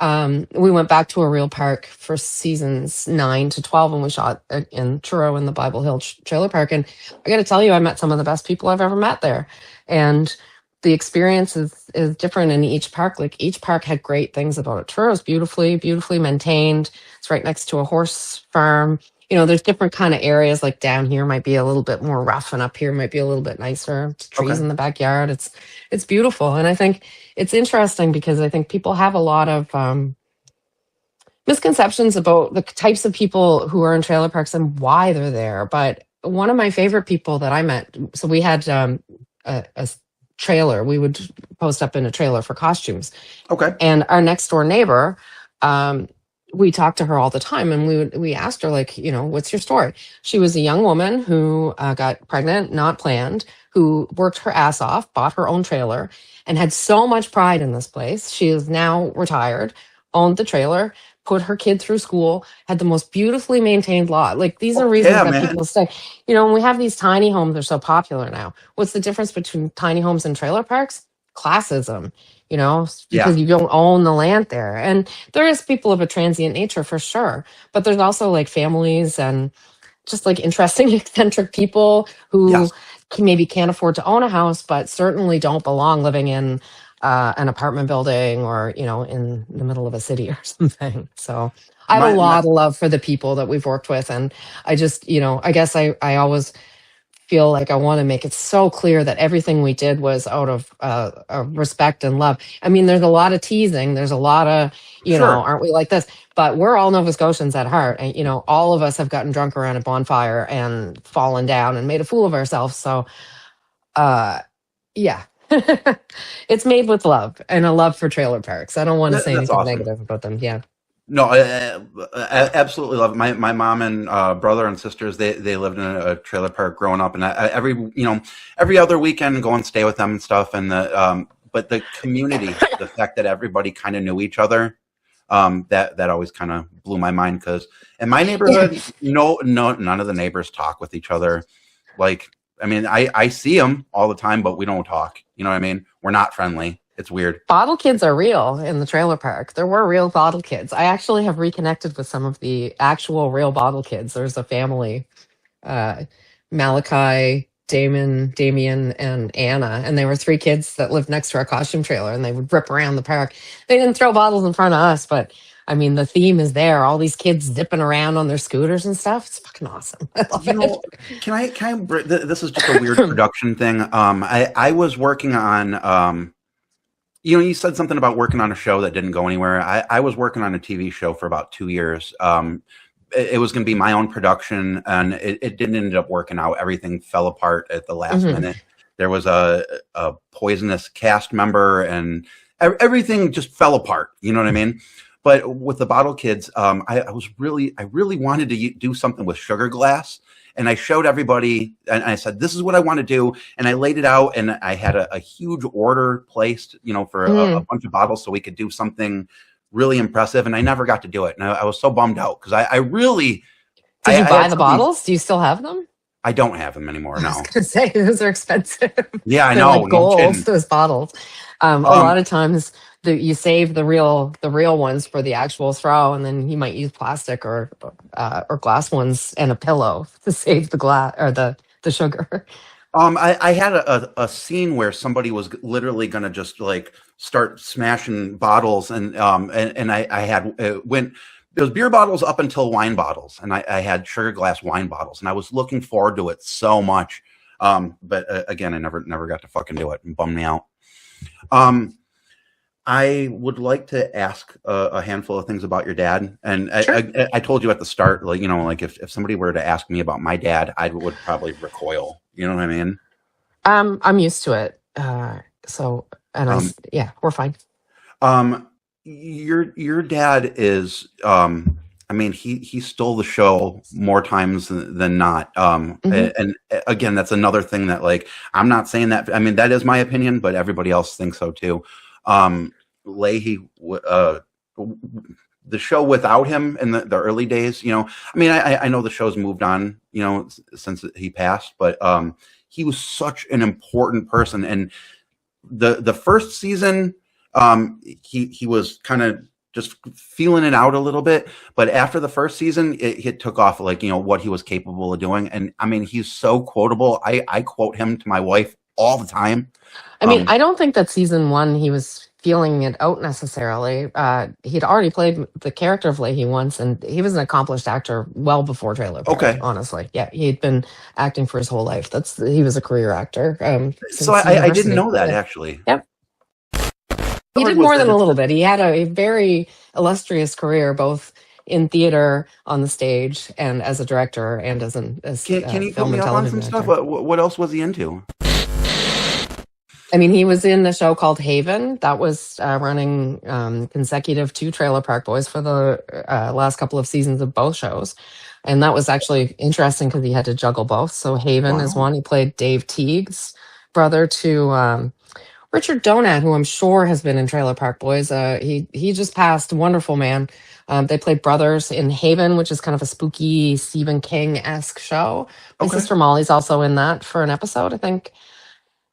B: we went back to a real park for seasons 9 to 12, and we shot in Truro in the Bible Hill Trailer Park. And I got to tell you, I met some of the best people I've ever met there. And the experience is different in each park. Like each park had great things about it. Truro's beautifully maintained. It's right next to a horse farm. There's different kind of areas, like down here might be a little bit more rough, and up here might be a little bit nicer. It's trees
A: Okay.
B: in the backyard. It's beautiful. And I think it's interesting because I think people have a lot of misconceptions about the types of people who are in trailer parks and why they're there. But one of my favorite people that I met, so we had a trailer. We would post up in a trailer for costumes.
A: Okay.
B: And our next door neighbor, we talked to her all the time, and we asked her, like, what's your story? She was a young woman who got pregnant, not planned, who worked her ass off, bought her own trailer, and had so much pride in this place. She is now retired, owned the trailer, put her kid through school, had the most beautifully maintained lot. Like, these are
A: Oh,
B: reasons
A: yeah,
B: that
A: man.
B: people stay. When we have these tiny homes, they're so popular now. What's the difference between tiny homes and trailer parks? Classism, because
A: Yeah.
B: you don't own the land there. And there is people of a transient nature for sure, but there's also like families and just like interesting, eccentric people who
A: Yes.
B: maybe can't afford to own a house, but certainly don't belong living in an apartment building or, in the middle of a city or something. So I have a
A: My
B: lot of love for the people that we've worked with. And I just, I guess I always feel like I want to make it so clear that everything we did was out of respect and love. I mean, there's a lot of teasing. There's a lot of,
A: Sure.
B: aren't we like this? But we're all Nova Scotians at heart. And, all of us have gotten drunk around a bonfire and fallen down and made a fool of ourselves. So, yeah. It's made with love and a love for trailer parks. I don't want to say
A: That's
B: anything
A: awesome.
B: negative about them. Yeah.
A: No, I absolutely love it. My mom and brother and sisters, they lived in a trailer park growing up, and every other weekend go and stay with them and stuff. And but the community, the fact that everybody kind of knew each other, that always kind of blew my mind. Because in my neighborhood, no, none of the neighbors talk with each other. Like, I mean, I see them all the time, but we don't talk. You know what I mean? We're not friendly. It's weird.
B: Bottle kids are real in the trailer park. There were real bottle kids. I actually have reconnected with some of the actual real bottle kids. There's a family, uh, Malachi, Damian, and Anna, and they were three kids that lived next to our costume trailer, and they would rip around the park. They didn't throw bottles in front of us, but I mean, the theme is there. All these kids dipping around on their scooters and stuff. It's fucking awesome. I love it.
A: This is just a weird production thing. I was working on, you said something about working on a show that didn't go anywhere. I was working on a TV show for about 2 years. It was going to be my own production, and it didn't end up working out. Everything fell apart at the last minute. There was a poisonous cast member, and everything just fell apart. You know what I mean? But with the Bottle Kids, I really wanted to do something with sugar glass. And I showed everybody, and I said, "This is what I want to do." And I laid it out, and I had a huge order placed, for a bunch of bottles, so we could do something really impressive. And I never got to do it, and I was so bummed out because I really.
B: Did you buy the bottles? Do you still have them?
A: I don't have them anymore. No.
B: I was going to say those are expensive.
A: Yeah, I know.
B: Like gold, those bottles. A lot of times you save the real ones for the actual throw, and then you might use plastic or glass ones and a pillow to save the glass or the sugar.
A: I had a scene where somebody was literally going to just like start smashing bottles, and I had went. There was beer bottles up until wine bottles, and I had sugar glass wine bottles, and I was looking forward to it so much. But again, I never got to fucking do it, and bummed me out. I would like to ask a handful of things about your dad, and
B: Sure.
A: I told you at the start, like if somebody were to ask me about my dad, I would probably recoil. You know what I mean?
B: I'm used to it. We're fine.
A: Your dad is, I mean, he stole the show more times than not. And again, that's another thing that, like, I'm not saying that. I mean, that is my opinion, but everybody else thinks so too. Leahy, the show without him in the early days, I mean, I know the show's moved on, since he passed, but he was such an important person. And the first season, he was kind of just feeling it out a little bit, but after the first season, it took off, like, what he was capable of doing. And I mean, he's so quotable. I quote him to my wife all the time.
B: I mean, I don't think that season one he was feeling it out necessarily. He'd already played the character of Leahy once, and he was an accomplished actor well before Trailer Park.
A: Okay.
B: Honestly, yeah, he'd been acting for his whole life. He was a career actor.
A: So I didn't know that, actually.
B: Yep. He did more than a little bit. He had a very illustrious career, both in theater, on the stage, and as a director, and as
A: Can you put me up on some stuff? What else was he into?
B: I mean, he was in the show called Haven that was running consecutive to Trailer Park Boys for the last couple of seasons of both shows. And that was actually interesting because he had to juggle both. So Haven is one. He played Dave Teague's brother to Richard Donat, who I'm sure has been in Trailer Park Boys. He just passed. Wonderful man. They played brothers in Haven, which is kind of a spooky Stephen King-esque show. My sister Molly's also in that for an episode, I think.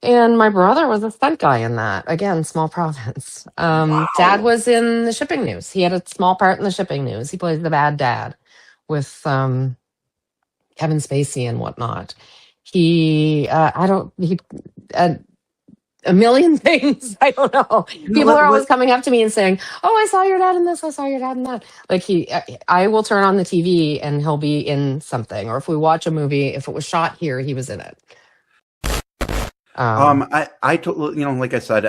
B: And my brother was a stunt guy in that. Again, small province. Dad was in the shipping news. He had a small part in the shipping news. He plays the bad dad with Kevin Spacey and whatnot. A million things. I don't know. People are always coming up to me and saying, "Oh, I saw your dad in this. I saw your dad in that." Like I will turn on the TV and he'll be in something. Or if we watch a movie, if it was shot here, he was in it.
A: I like I said,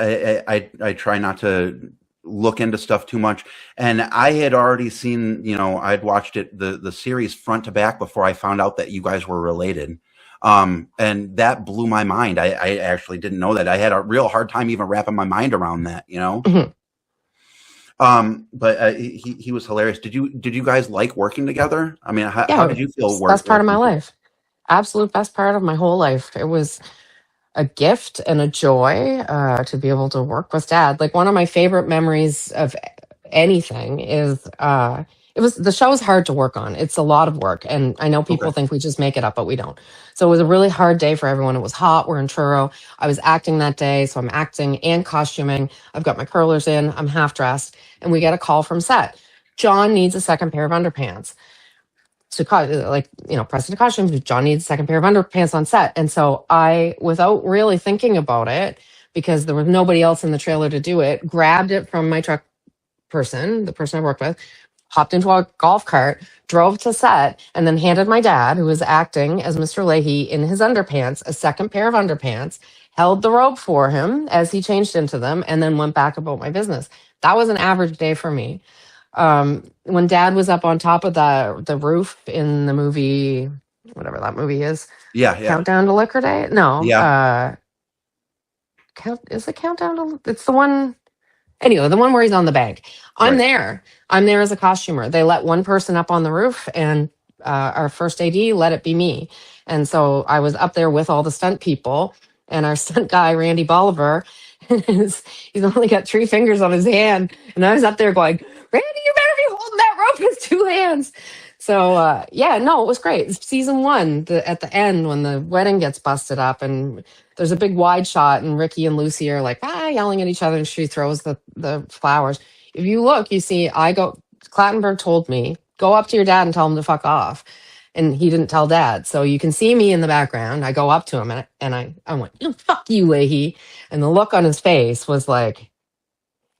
A: I try not to look into stuff too much, and I had already seen, I'd watched the series front to back before I found out that you guys were related. And that blew my mind. I actually didn't know that. I had a real hard time even wrapping my mind around that, you know?
B: Mhm.
A: But he was hilarious. Did you guys like working together? I mean,
B: Yeah,
A: how did you feel
B: it's the best part of my
A: working?
B: life. Absolute best part of my whole life. It was a gift and a joy to be able to work with Dad. Like, one of my favorite memories of anything is it was, the show is hard to work on. It's a lot of work, and I know people
A: Okay.
B: think we just make it up, but we don't. So it was a really hard day for everyone. It was hot. We're in Truro. I was acting that day, so I'm acting and costuming. I've got my curlers in. I'm half dressed, and we get a call from set. John needs a second pair of underpants to like, press into costume. John needs a second pair of underpants on set. And so I, without really thinking about it, because there was nobody else in the trailer to do it, grabbed it from my truck person, the person I worked with, hopped into a golf cart, drove to set, and then handed my dad, who was acting as Mr. Leahy in his underpants, a second pair of underpants, held the robe for him as he changed into them, and then went back about my business. That was an average day for me. When Dad was up on top of the roof in the movie, whatever that movie is,
A: Yeah.
B: Countdown to Liquor Day. No,
A: Yeah.
B: is it Countdown to? It's the one. Anyway, the one where he's on the bank. I'm
A: Right.
B: there. I'm there as a costumer. They let one person up on the roof, and our first AD let it be me. And so I was up there with all the stunt people, and our stunt guy, Randy Bolivar, he's only got 3 fingers on his hand. And I was up there going, Randy, you better be holding that rope with 2 hands. So, yeah, no, it was great. Season 1, at the end, when the wedding gets busted up and there's a big wide shot and Ricky and Lucy are like, yelling at each other, and she throws the flowers. If you look, you see, Clattenburg told me, go up to your dad and tell him to fuck off. And he didn't tell Dad. So you can see me in the background. I go up to him and I went, fuck you, Leahy. And the look on his face was like,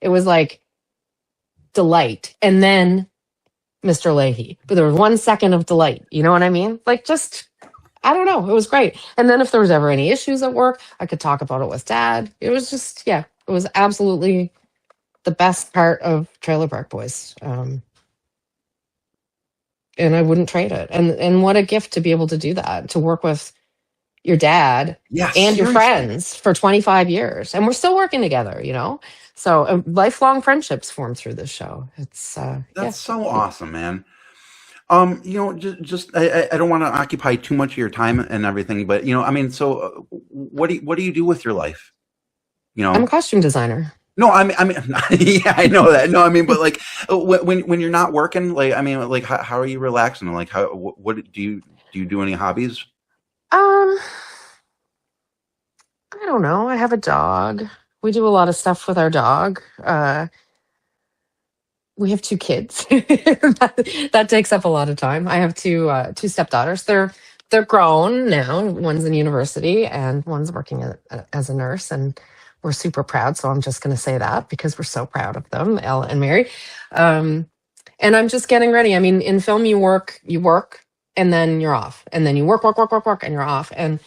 B: it was like delight. And then Mr. Leahy. But there was 1 second of delight. You know what I mean? Like, just, I don't know. It was great. And then if there was ever any issues at work, I could talk about it with Dad. It was just, yeah, it was absolutely the best part of Trailer Park Boys. And I wouldn't trade it. And what a gift to be able to do that, to work with your dad
A: Yeah.
B: and your
A: Seriously.
B: friends for 25 years. And we're still working together, So lifelong friendships formed through this show. It's
A: That's so awesome, man. Just I don't want to occupy too much of your time and everything, but I mean, so what do you do with your life?
B: I'm a costume designer.
A: No, I mean, yeah, I know that. No, I mean, but like when you're not working, like, I mean, like, how are you relaxing? Like, what do you do any hobbies?
B: I don't know. I have a dog. We do a lot of stuff with our dog. We have 2 kids. that takes up a lot of time. I have two stepdaughters. They're grown now. One's in university and one's working as a nurse, and we're super proud. So I'm just going to say that because we're so proud of them, Ella and Mary. And I'm just getting ready. I mean, in film, you work, and then you're off, and then you work, and you're off. And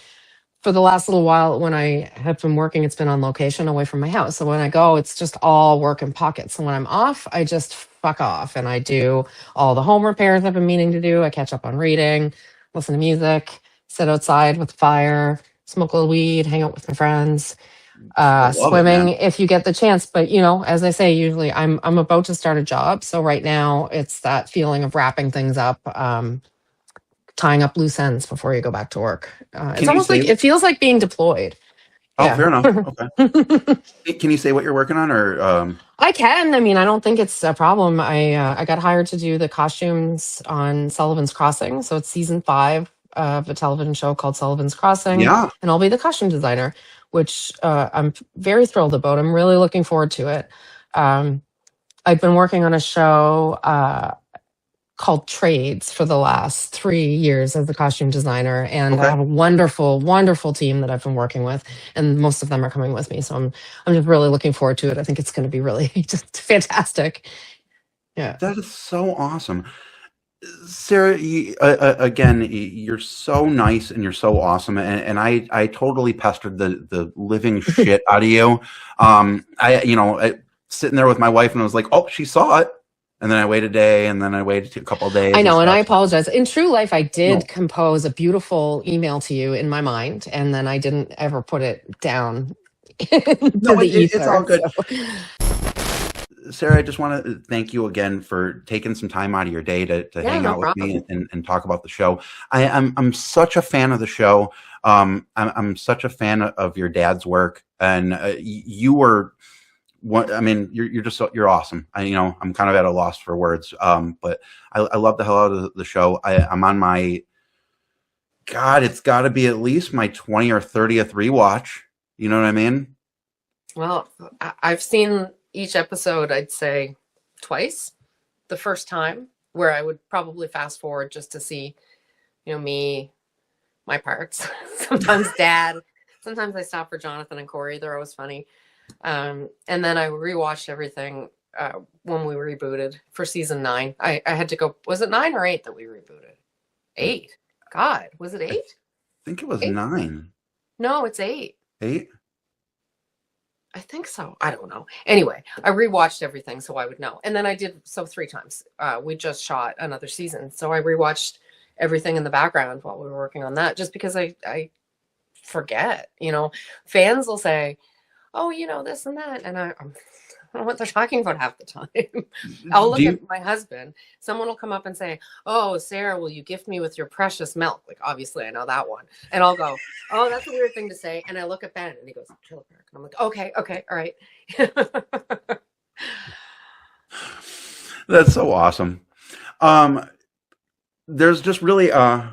B: for the last little while, when I have been working, it's been on location away from my house. So when I go, it's just all work in pockets. So when I'm off, I just fuck off and I do all the home repairs I've been meaning to do. I catch up on reading, listen to music, sit outside with the fire, smoke a little weed, hang out with my friends, swimming if you get the chance. But as I say, usually I'm about to start a job. So right now it's that feeling of wrapping things up, tying up loose ends before you go back to work. It's almost like it feels like being deployed.
A: Oh,
B: Yeah.
A: fair enough. Okay. Can you say what you're working on, or?
B: I can. I mean, I don't think it's a problem. I got hired to do the costumes on Sullivan's Crossing. So it's season 5 of a television show called Sullivan's Crossing.
A: Yeah.
B: And I'll be the costume designer, which I'm very thrilled about. I'm really looking forward to it. I've been working on a show called Trades for the last 3 years as a costume designer. And
A: Okay.
B: I have a wonderful, wonderful team that I've been working with, and most of them are coming with me. So I'm just really looking forward to it. I think it's going to be really just fantastic. Yeah.
A: That is so awesome. Sarah, again, you're so nice and you're so awesome. And I totally pestered the living shit out of you. Sitting there with my wife and I was like, oh, she saw it. and then I wait a day, and then I wait a couple of days.
B: I know, and I
A: stuff.
B: apologize. In true life, I did
A: No.
B: compose a beautiful email to you in my mind, and then I didn't ever put it down to
A: No,
B: the ether.
A: it's all good.
B: So.
A: Sarah, I just want to thank you again for taking some time out of your day to hang out with me and talk about the show. I'm such a fan of the show. I'm such a fan of your dad's work, and you were one. I mean, you're awesome. I'm kind of at a loss for words. But I love the hell out of the show. I'm on my God. It's got to be at least my 20th or 30th rewatch. You know what I mean?
C: Well, I've seen each episode, I'd say twice. The first time, where I would probably fast forward just to see, me, my parts. Sometimes Dad. Sometimes I stop for Jonathan and Corey. They're always funny. And then I rewatched everything when we rebooted for season 9. I had to go. Was it 9 or 8 that we rebooted? 8. God, was it 8?
A: I think it was
C: 8?
A: 9.
C: No, it's 8.
A: 8?
C: I think so. I don't know. Anyway, I rewatched everything so I would know. And then I did so 3 times. We just shot another season. So I rewatched everything in the background while we were working on that, just because I forget. Fans will say, oh, this and that. And I don't know what they're talking about half the time. I'll look at my husband. Someone will come up and say, oh, Sarah, will you gift me with your precious milk? Like, obviously, I know that one. And I'll go, oh, that's a weird thing to say. And I look at Ben and he goes, Trailer Park. And I'm like, okay, all right.
A: That's so awesome. There's just really, I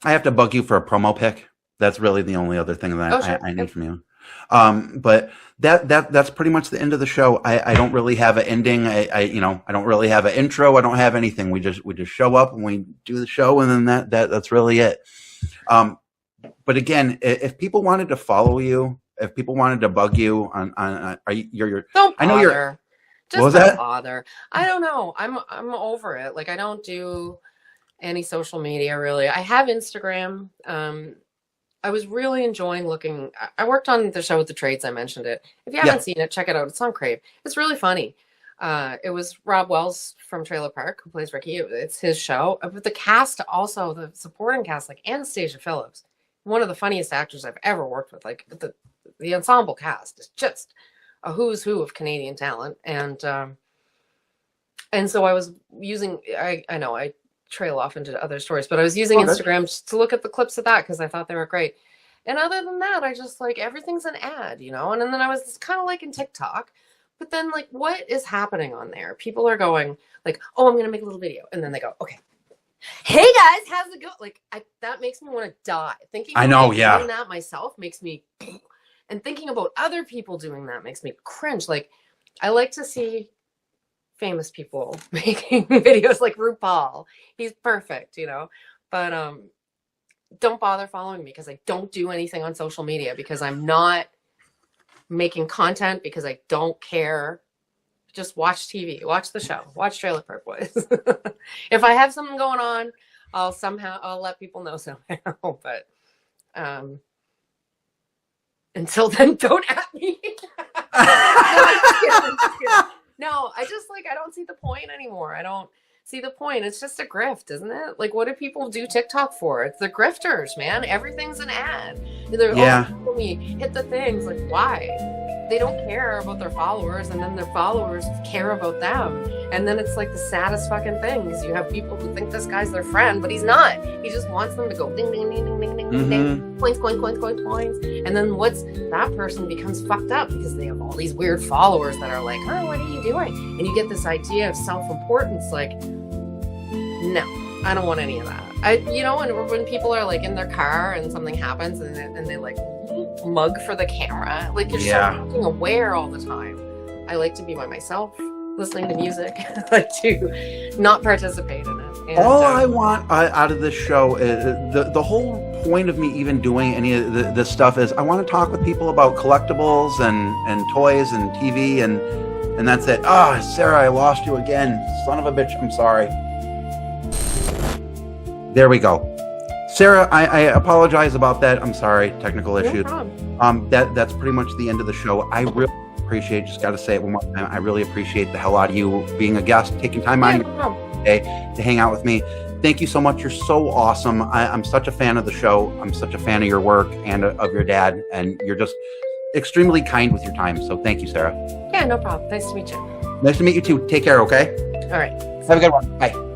A: have to bug you for a promo pic. That's really the only other thing that I need from you. But that's pretty much the end of the show. I don't really have an ending. I don't really have an intro. I don't have anything. We just show up and we do the show, and then that's really it. But again, if people wanted to follow you, if people wanted to bug you on you're
C: don't bother.
A: I know you're.
C: Just
A: what was
C: don't
A: that?
C: bother. I don't know. I'm over it. Like, I don't do any social media really. I have Instagram. I was really enjoying looking. I worked on the show with the trades. I mentioned it. If you haven't seen it, check it out. It's on Crave. It's really funny. It was Rob Wells from Trailer Park who plays Ricky. It's his show. But the cast also, the supporting cast, like Anastasia Phillips, one of the funniest actors I've ever worked with. Like the ensemble cast is just a who's who of Canadian talent. And so I was using, I know I trail off into other stories, but I was using Instagram just to look at the clips of that because I thought they were great. And other than that, I just like everything's an ad, and then I was kind of like in TikTok, but then like what is happening on there? People are going like, oh, I'm gonna make a little video, and then they go, okay, hey guys, how's it go? Like that makes me want to die. Thinking
A: I know,
C: doing that myself makes me, and thinking about other people doing that makes me cringe. Like I like to see famous people making videos like RuPaul. He's perfect, but don't bother following me because I don't do anything on social media because I'm not making content because I don't care. Just watch TV, watch the show, watch Trailer Park Boys. If I have something going on, I'll let people know somehow, but until then, don't at me. No, I don't see the point anymore. I don't see the point. It's just a grift, isn't it? Like, what do people do TikTok for? It's the grifters, man. Everything's an ad. They're, oh, me hit the things. Like, why? They don't care about their followers, and then their followers care about them. And then it's like the saddest fucking thing because you have people who think this guy's their friend, but he's not. He just wants them to go ding, ding, ding, ding, ding, ding, ding, points, coins, coins, coins, coins. And then that person becomes fucked up because they have all these weird followers that are like, oh, what are you doing? And you get this idea of self-importance, like, no, I don't want any of that. And when people are like in their car and something happens and they like mug for the camera, like you're so fucking aware all the time. I like to be by myself, listening to music. I like to not participate in it. And,
A: all I want out of this show is the whole point of me even doing any of this stuff is I want to talk with people about collectibles and toys and TV and that's it. Sarah, I lost you again. Son of a bitch. I'm sorry. There we go. Sarah, I apologize about that. I'm sorry, technical issues.
C: No problem.
A: That's pretty much the end of the show. I really appreciate, just got to say it one more time, I really appreciate the hell out of you being a guest, taking time out of your day to hang out with me. Thank you so much. You're so awesome. I'm such a fan of the show. I'm such a fan of your work and of your dad. And you're just extremely kind with your time. So thank you, Sarah.
C: Yeah, no problem. Nice to meet you.
A: Nice to meet you too. Take care, okay?
C: All right.
A: Have a good one. Bye.